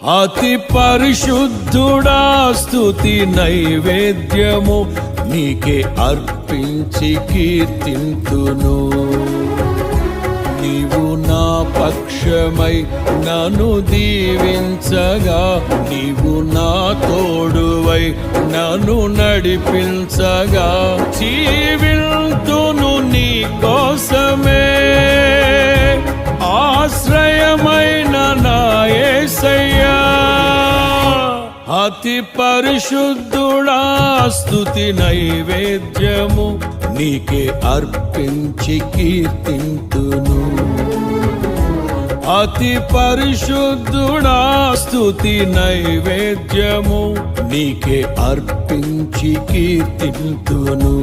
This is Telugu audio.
అతి పరిశుద్ధుడా స్తుతి నైవేద్యము నీకే అర్పించి కీర్తింతును. నీవు నా పక్షమై నన్ను దీవించగా, నీవు నా తోడువై నన్ను నడిపించగా, జీవింతును నీ కోసమే ఆశ్రయమైన నా యేసయ్యా. అతి పరిశుద్ధుడా స్తుతి నైవేద్యము నీకే అర్పించి కీర్తింతును. అతి పరిశుద్ధుడా స్తుతి నైవేద్యము నీకే అర్పించి కీర్తింతును.